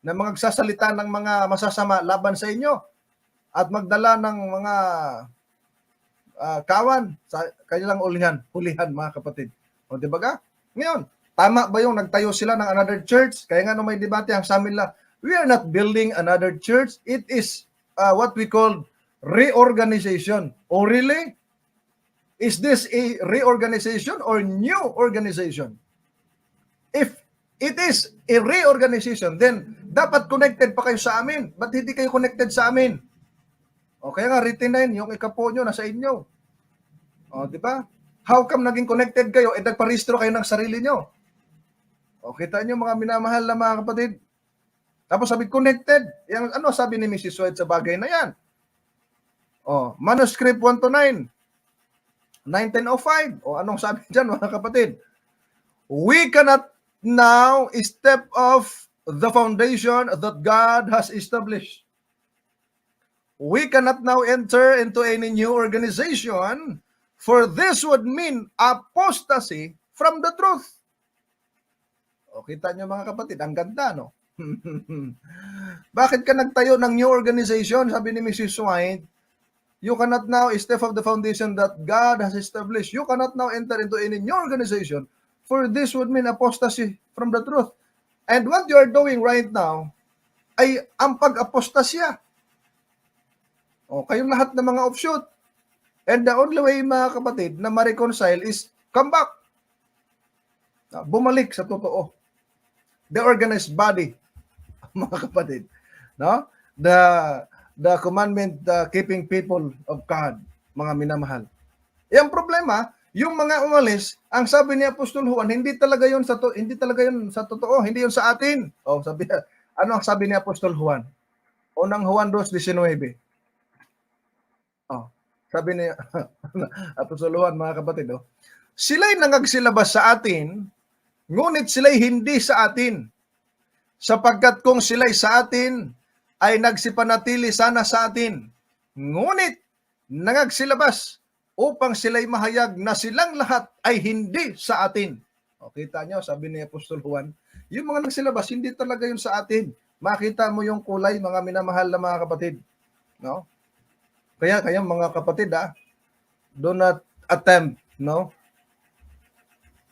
na mga nagsasalita ng mga masasama laban sa inyo at magdala ng mga kawan sa kanilang hulihan mga kapatid. Di ba ga? Ngayon, tama ba yung nagtayo sila ng another church? Kaya nga nung may debate ang sa amin We are not building another church. It is what we call reorganization. Oh, really? Is this a reorganization or new organization? If it is a reorganization, then dapat connected pa kayo sa amin. Ba't hindi kayo connected sa amin? O kaya nga, retinine, yung ikapo nyo nasa inyo. O, di ba? How come naging connected kayo? Nagparehistro kayo ng sarili nyo. O, kita nyo mga minamahal na mga kapatid. Tapos sabi, connected. Yang, ano sabi ni Mrs. White sa bagay na yan? O, manuscript 129. 1905. O, anong sabi dyan mga kapatid? We cannot now step off the foundation that God has established. We cannot now enter into any new organization, for this would mean apostasy from the truth. O, kita nyo mga kapatid, ang ganda, no? Bakit ka nagtayo ng new organization? Sabi ni Mrs. White, you cannot now step off the foundation that God has established. You cannot now enter into any new organization, for this would mean apostasy from the truth. And what you are doing right now ay ang pag-apostasya. O, kayong lahat ng mga offshoot. And the only way, mga kapatid, na ma-reconcile is come back. Bumalik sa totoo. The organized body, mga kapatid. No? The commandment keeping people of God, mga minamahal. Yung problema, yung mga umalis, ang sabi ni Apostol Juan, hindi talaga yun sa totoo, hindi yun sa atin. Oh, sabi, ano ang sabi ni Apostol Juan? Unang Juan 2:19. Oh, sabi ni Apostol Juan, mga kapatid, oh, sila'y nangagsilabas sa atin, ngunit sila'y hindi sa atin. Sapagkat kung sila'y sa atin, ay nagsipanatili sana sa atin. Ngunit nangagsilabas upang sila'y mahayag na silang lahat ay hindi sa atin. O, kita nyo, sabi ni Apostol Juan, yung mga nagsilabas, hindi talaga yun sa atin. Makita mo yung kulay, mga minamahal na mga kapatid. No? Kaya mga kapatid, do not attempt, no,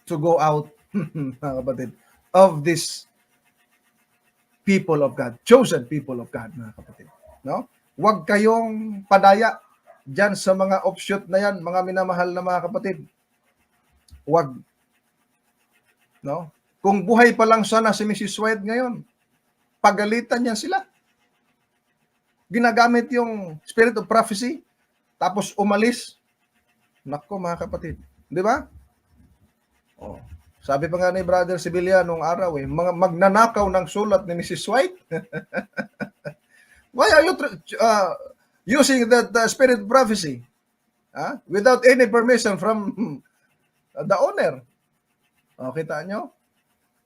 to go out, mga kapatid, of this people of God, chosen people of God, mga kapatid. No? Huwag kayong padaya dyan sa mga offshoot na yan, mga minamahal na mga kapatid. Huwag. No? Kung buhay pa lang sana si Mrs. White ngayon, pagalitan niya sila. Ginagamit yung spirit of prophecy, tapos umalis. Nako, mga kapatid. Di ba? Oh. Sabi pa nga ni Brother Sibilia nung araw, mga magnanakaw ng sulat ni Mrs. White. Why are you using that spirit of prophecy without any permission from the owner? O, kita nyo?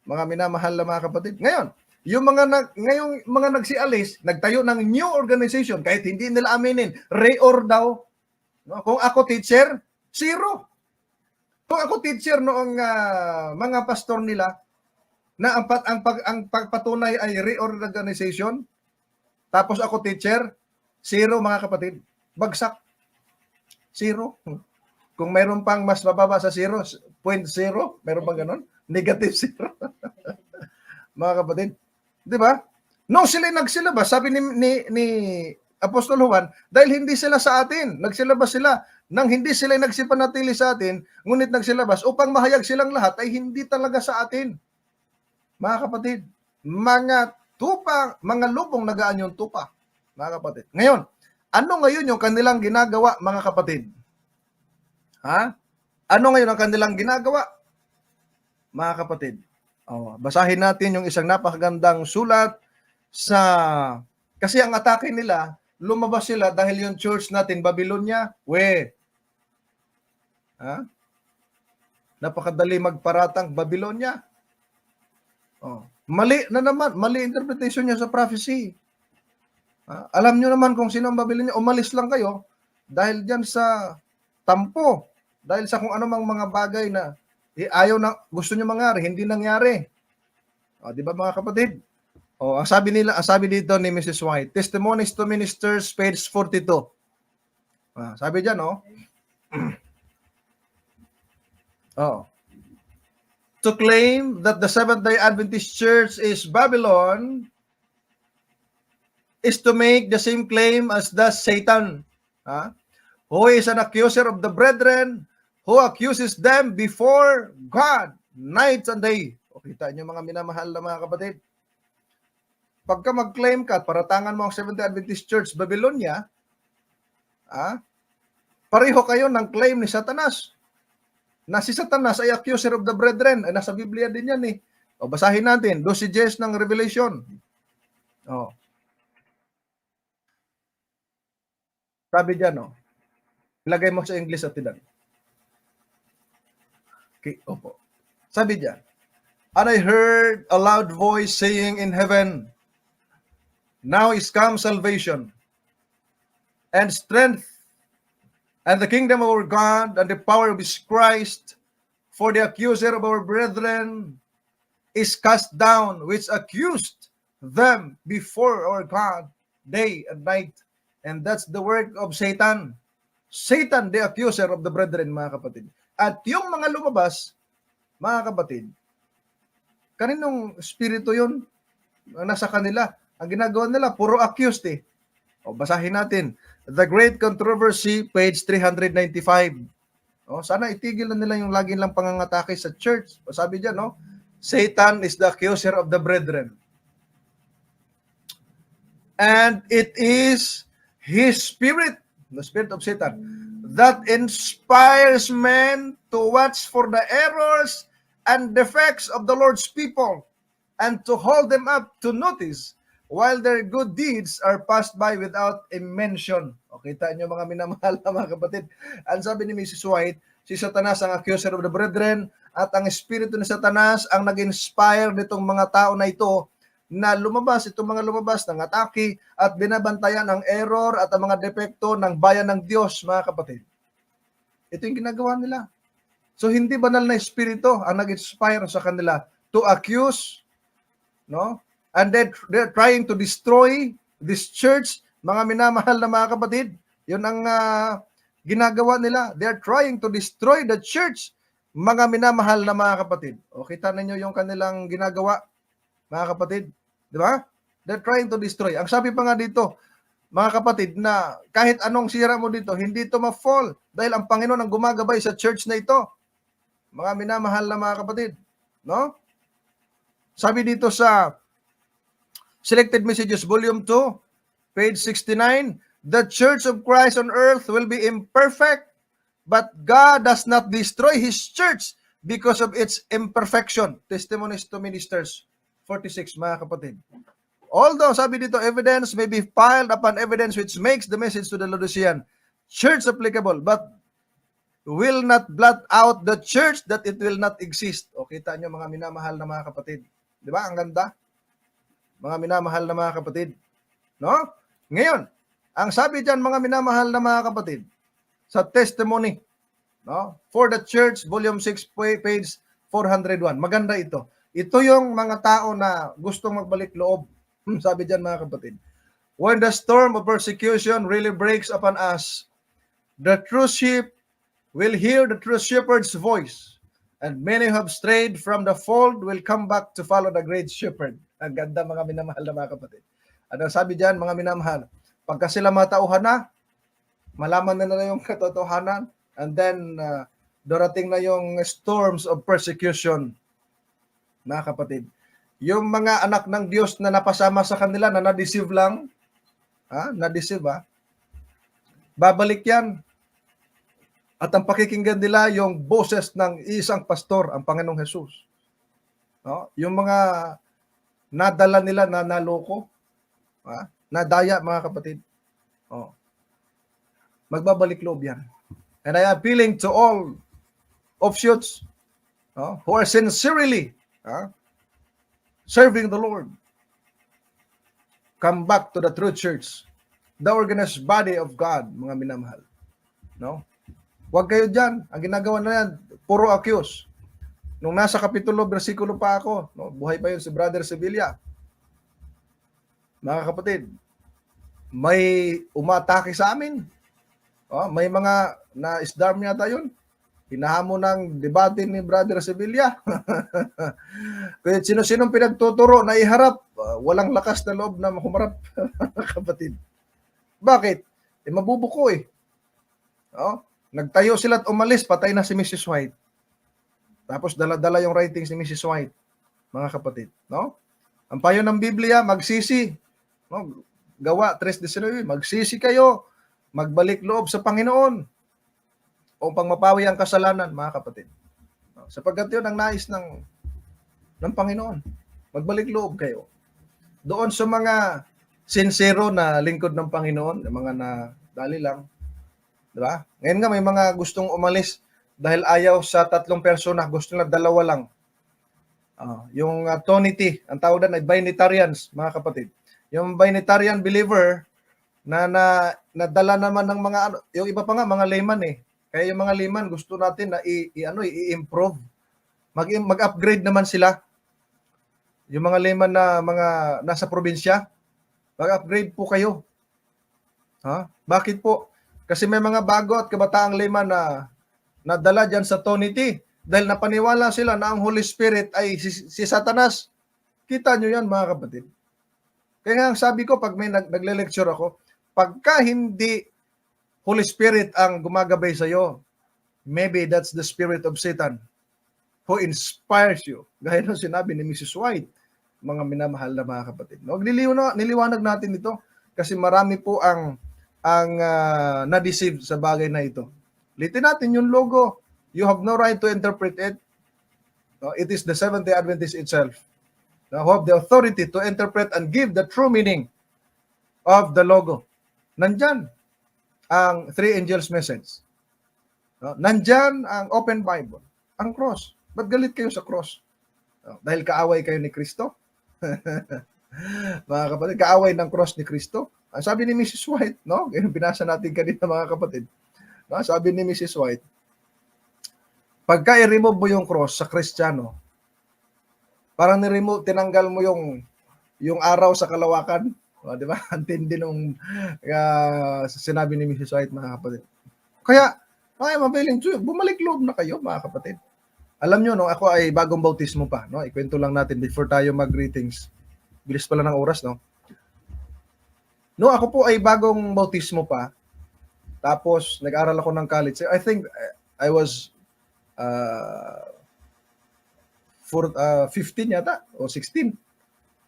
Mga minamahal na mga kapatid. Ngayon, yung ngayong mga nagsialis, nagtayo ng new organization, kahit hindi nila aminin, reor daw. No? Kung ako teacher, zero. Kung ako teacher noong mga pastor nila, na ang pagpatunay ay reorganization, tapos ako teacher, zero mga kapatid. Bagsak. Zero. Kung mayroon pang mas mababa sa 0.0, mayroon pang ganon? Negative 0. Mga kapatid. Di ba? Nung sila nagsilabas, sabi ni Apostol Juan, dahil hindi sila sa atin, nagsilabas sila, nang hindi sila nagsipanatili sa atin, ngunit nagsilabas, upang mahayag silang lahat, ay hindi talaga sa atin. Mga kapatid, mga tupa, mga lubong nagaan yung tupa. Mga kapatid. Ngayon, ano ngayon yung kanilang ginagawa, mga kapatid? Ano ngayon ang kanilang ginagawa? Mga kapatid. Basahin natin yung isang napakagandang sulat kasi ang atake nila, lumabas sila dahil yung church natin, Babylonia, napakadali magparatang Babylonia. Mali na naman, mali interpretation niya sa prophecy. Alam nyo naman kung sino ang Babylonia, umalis lang kayo dahil dyan sa tampo, dahil sa kung anumang mga bagay na ayaw na, gusto nyo mangyari, hindi nangyari. Di ba mga kapatid? Ang sabi dito ni Mrs. White, Testimonies to Ministers, page 42. Sabi dyan, to claim that the Seventh-day Adventist Church is Babylon is to make the same claim as does Satan, who is an accuser of the brethren, who accuses them before God night and day. O, kita niyo mga minamahal na mga kapatid. Pagka mag-claim ka at paratangan mo ang Seventh-day Adventist Church Babylonia, pareho kayo ng claim ni Satanas. Na si Satanas ay accuser of the brethren. Ay nasa Biblia din yan eh. O, basahin natin. 12 ng Revelation. O. Sabi dyan, ilagay mo sa English at tinan. Okay, opo. Sabi dyan, and I heard a loud voice saying in heaven, now is come salvation and strength and the kingdom of our God and the power of his Christ, for the accuser of our brethren is cast down, which accused them before our God day and night. And that's the work of Satan. Satan, the accuser of the brethren, mga kapatid. At yung mga lumabas, mga kapatid, kaninong spirito yun? Nasa kanila. Ang ginagawa nila, puro accused eh. O, basahin natin. The Great Controversy, page 395. O, sana itigil na nila yung lagi lang pangangatake sa church. O, sabi dyan, Satan is the accuser of the brethren. And it is his spirit, the spirit of Satan, that inspires men to watch for the errors and defects of the Lord's people and to hold them up to notice while their good deeds are passed by without a mention. O, kita nyo mga minamahal na mga kapatid. Ang sabi ni Mrs. White, si Satanas ang accuser of the brethren at ang espiritu ni Satanas ang nag-inspire nitong mga tao na ito na lumabas, itong mga lumabas ng atake at binabantayan ang error at ang mga depekto ng bayan ng Diyos, mga kapatid. Ito yung ginagawa nila. So, hindi banal na espiritu ang nag-inspire sa kanila to accuse, and they're trying to destroy this church, mga minamahal na mga kapatid. Yun ang ginagawa nila. They're trying to destroy the church, mga minamahal na mga kapatid. O, kita ninyo yung kanilang ginagawa, mga kapatid. Di ba? They're trying to destroy. Ang sabi pa nga dito, mga kapatid, na kahit anong sira mo dito, hindi ito ma-fall. Dahil ang Panginoon ang gumagabay sa church na ito. Mga minamahal na mga kapatid. No? Sabi dito sa Selected Messages, Volume 2, page 69, the Church of Christ on earth will be imperfect, but God does not destroy His church because of its imperfection. Testimonies to Ministers, 46, mga kapatid. Although, sabi dito, evidence may be piled upon evidence which makes the message to the Laodicean church applicable, but will not blot out the church that it will not exist. O, kita nyo mga minamahal na mga kapatid. Di ba? Ang ganda. Mga minamahal na mga kapatid. No? Ngayon, ang sabi dyan, mga minamahal na mga kapatid, sa testimony, for the church, volume 6, page 401. Maganda ito. Ito yung mga tao na gustong magbalik loob. Sabi dyan, mga kapatid. When the storm of persecution really breaks upon us, the true sheep will hear the true shepherd's voice, and many who have strayed from the fold will come back to follow the great shepherd. Ang ganda, mga minamahal na mga kapatid. Ano sabi dyan, mga minamahal? Pagka sila matauhan na, malaman na nila yung katotohanan, and then darating na yung storms of persecution, mga kapatid. Yung mga anak ng Diyos na napasama sa kanila, na na-deceive lang, babalik yan. At ang pakikinggan nila yung boses ng isang pastor, ang Panginoong Jesus. Yung mga nadala nila na naloko, nadaya, mga kapatid. Magbabalik loob yan. And I am appealing to all offshoots who are sincerely serving the Lord. Come back to the true church, the organized body of God, mga minamahal. Huwag kayo dyan. Ang ginagawa na yan, puro accuse. Nung nasa kapitulo, versikulo pa ako, buhay pa yun si Brother Sevilla. Mga kapatid, may umatake sa amin. May mga na-isdarm yata yun. Hinahamon ng debate ni Brother Sevilla. Kaya sino-sinong pinagtuturo na iharap, walang lakas na loob na humarap, kapatid. Bakit? Mabubuko eh. Oh, nagtayo sila at umalis, patay na si Mrs. White. Tapos dala-dala yung writings ni Mrs. White, mga kapatid, no? Ang payo ng Biblia, magsisi. No? Gawa 3:19, magsisi kayo, magbalik loob sa Panginoon upang mapawi ang kasalanan, mga kapatid. No? Sapagkat yun ang nais ng Panginoon. Magbalik loob kayo. Doon sa mga sincero na lingkod ng Panginoon, yung mga na dali lang, di ba? Ngayon nga may mga gustong umalis dahil ayaw sa 3 persona, gusto na 2 lang. Yung Trinity, ang tawag doon ay binitarians, mga kapatid. Yung binitarian believer na nadala naman ng mga ano, yung iba pa nga mga layman eh. Kaya yung mga layman gusto natin na i-improve. Mag-upgrade naman sila. Yung mga layman na mga nasa probinsya, mag-upgrade po kayo. Bakit po? Kasi may mga bago at kabataang layman na nadala diyan sa Trinity. Dahil napaniwala sila na ang Holy Spirit ay si Satanas. Kita nyo yan, mga kapatid. Kaya nga sabi ko, pag may nagle-lecture ako, pagka hindi Holy Spirit ang gumagabay sa iyo, maybe that's the spirit of Satan who inspires you. Gaya ng sinabi ni Mrs. White, mga minamahal na mga kapatid. Niliwanag natin ito kasi marami po ang na-deceive sa bagay na ito. Litin natin yung logo. You have no right to interpret it. It is the Seventh-day Adventist itself who have the authority to interpret and give the true meaning of the logo. Nandyan ang 3 angels message. Nandyan ang open Bible. Ang cross. Ba't galit kayo sa cross? Dahil kaaway kayo ni Kristo? Mga kapatid, kaaway ng cross ni Kristo. Ang sabi ni Mrs. White, no? Binasa natin kanina, mga kapatid. Sabi ni Mrs. White, pagka i-remove mo yung cross sa Kristiyano, parang tinanggal mo yung araw sa kalawakan. Di ba? Antindi nung sinabi ni Mrs. White, mga kapatid. Kaya, mabiling bumalik loob na kayo, mga kapatid. Alam nyo, no, ako ay bagong bautismo pa. No? Ikwento lang natin before tayo mag-greetings. Bilis pala ng oras, no? No, ako po ay bagong bautismo pa. Tapos, nag-aral ako ng college. I think I was 15 yata o 16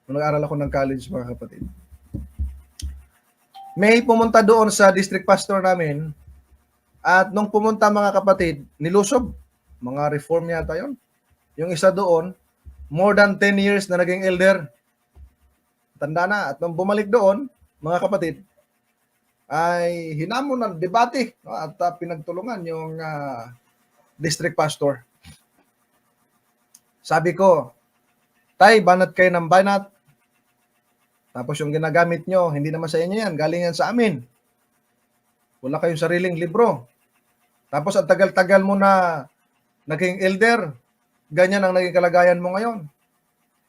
nung nag-aral ako ng college, mga kapatid. May pumunta doon sa district pastor namin at nung pumunta, mga kapatid, nilusob. Mga reform yata yon. Yung isa doon, more than 10 years na naging elder. Tanda na. At nung bumalik doon, mga kapatid, ay hinamon ng debate at pinagtulungan yung district pastor. Sabi ko, tay, banat kayo ng banat. Tapos yung ginagamit nyo, hindi naman sa inyo yan, galing yan sa amin. Wala kayong sariling libro. Tapos ang tagal-tagal mo na naging elder, ganyan ang naging kalagayan mo ngayon.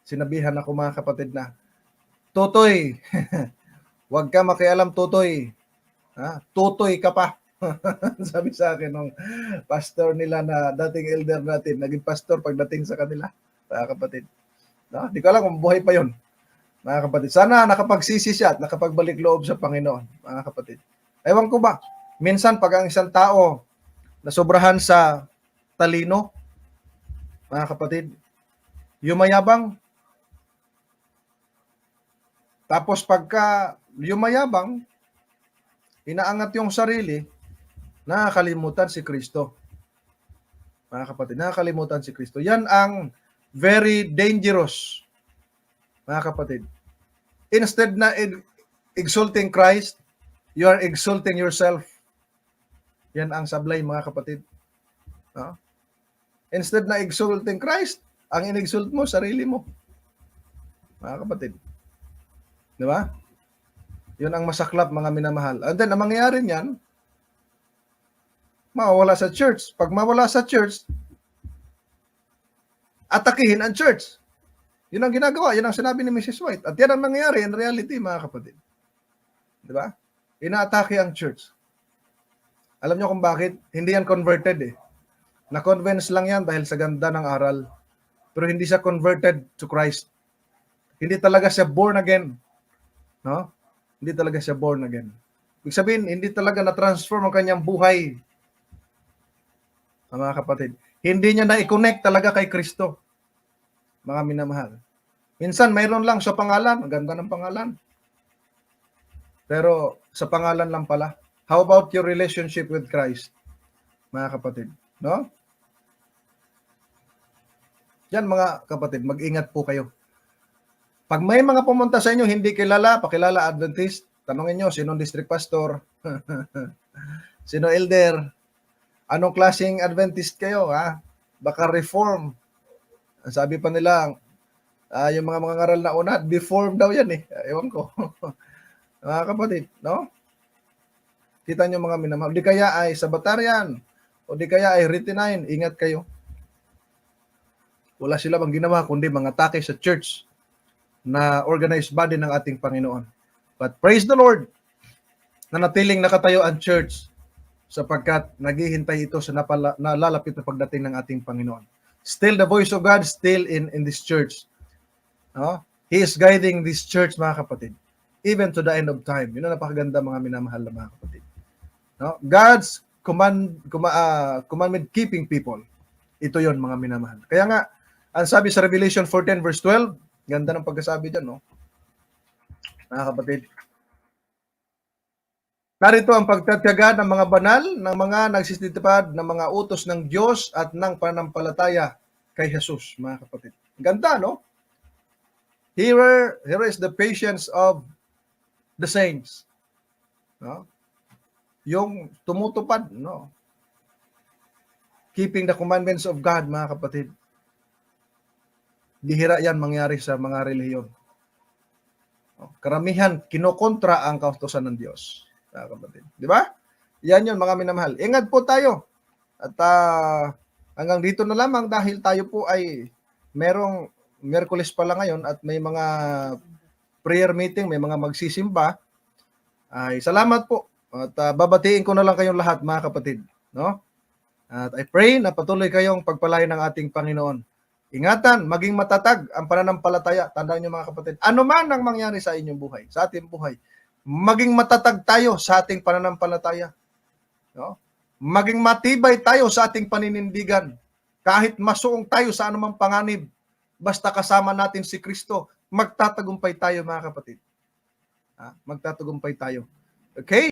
Sinabihan ako, mga kapatid, na, Tutoy, huwag ka makialam, Tutoy. Tutoy ka pa. Sabi sa akin ng pastor nila na dating elder natin, naging pastor pagdating sa kanila, mga kapatid. Di ko alam kung buhay pa yon, mga kapatid. Sana nakapagsisi siya at nakapagbalik loob sa Panginoon, mga kapatid. Ewan ko ba, minsan pag ang isang tao nasobrahan sa talino, mga kapatid, yumayabang. Tapos pagka yumayabang, inaangat yung sarili, nakakalimutan si Kristo. Mga kapatid, nakakalimutan si Kristo. Yan ang very dangerous, mga kapatid. Instead na exalting Christ, you are exalting yourself. Yan ang sablay, mga kapatid. Instead na exalting Christ, ang in-exalt mo, sarili mo. Mga kapatid. Di ba? Yun ang masaklap, mga minamahal. And then, ang mangyayari niyan, mawawala sa church. Pag mawala sa church, atakihin ang church. Yun ang ginagawa. Yun ang sinabi ni Mrs. White. At yan ang nangyayari in reality, mga kapatid. Di ba? Inaatake ang church. Alam nyo kung bakit? Hindi yan converted eh. Na-convince lang yan dahil sa ganda ng aral. Pero hindi siya converted to Christ. Hindi talaga siya born again. No? Hindi talaga siya born again. Ibig sabihin, hindi talaga na-transform ang kanyang buhay. Mga kapatid. Hindi niya na-connect talaga kay Kristo. Mga minamahal. Minsan, mayroon lang sa pangalan. Ang ganda ng pangalan. Pero sa pangalan lang pala. How about your relationship with Christ? Mga kapatid. No? Yan mga kapatid, mag-ingat po kayo. Pag may mga pumunta sa inyo, hindi kilala, pakilala Adventist, tanongin nyo, sinong district pastor? Sino elder? Anong klaseng Adventist kayo? Ha? Baka reform. Sabi pa nila, yung mga ngaral na una, deform daw yan eh. Ewan ko. Mga kapatid, no? Kita nyo mga minamahal. Di kaya ay Sabbatarian, o di kaya ay Ritenine, ingat kayo. Wala sila bang ginawa kundi mga atake sa church na organized body ng ating Panginoon. But praise the Lord, nanatiling nakatayo ang church sapagkat naghihintay ito sa nalalapit na pagdating ng ating Panginoon. Still the voice of God still in this church. No? He is guiding this church, mga kapatid, even to the end of time. Yun ang napakaganda, mga minamahal na mga kapatid. No? God's commandment keeping people. Ito yon, mga minamahal. Kaya nga, ang sabi sa Revelation 14 verse 12, ganda ng pagkasabi dyan, no? Mga kapatid. Narito ang pagtatyaga ng mga banal, ng mga nagsisitipad, ng mga utos ng Diyos at ng pananampalataya kay Jesus, mga kapatid. Ganda, no? Here is the patience of the saints. No? Yung tumutupad, no? Keeping the commandments of God, mga kapatid. Bihira yan mangyari sa mga relihiyon. Karamihan, kinokontra ang kautusan ng Diyos. Mga kapatid. Di ba? Yan yun, mga minamahal. Ingat po tayo. At hanggang dito na lamang dahil tayo po ay merong Miyerkules pa lang ngayon at may mga prayer meeting, may mga magsisimba. Ay salamat po. At babatiin ko na lang kayong lahat, mga kapatid. No? At I pray na patuloy kayong pagpalain ng ating Panginoon. Ingatan, maging matatag ang pananampalataya. Tandaan niyo, mga kapatid, ano man ang mangyari sa inyong buhay, sa ating buhay, maging matatag tayo sa ating pananampalataya. No? Maging matibay tayo sa ating paninindigan. Kahit masuong tayo sa anumang panganib, basta kasama natin si Kristo, magtatagumpay tayo, mga kapatid. Magtatagumpay tayo. Okay?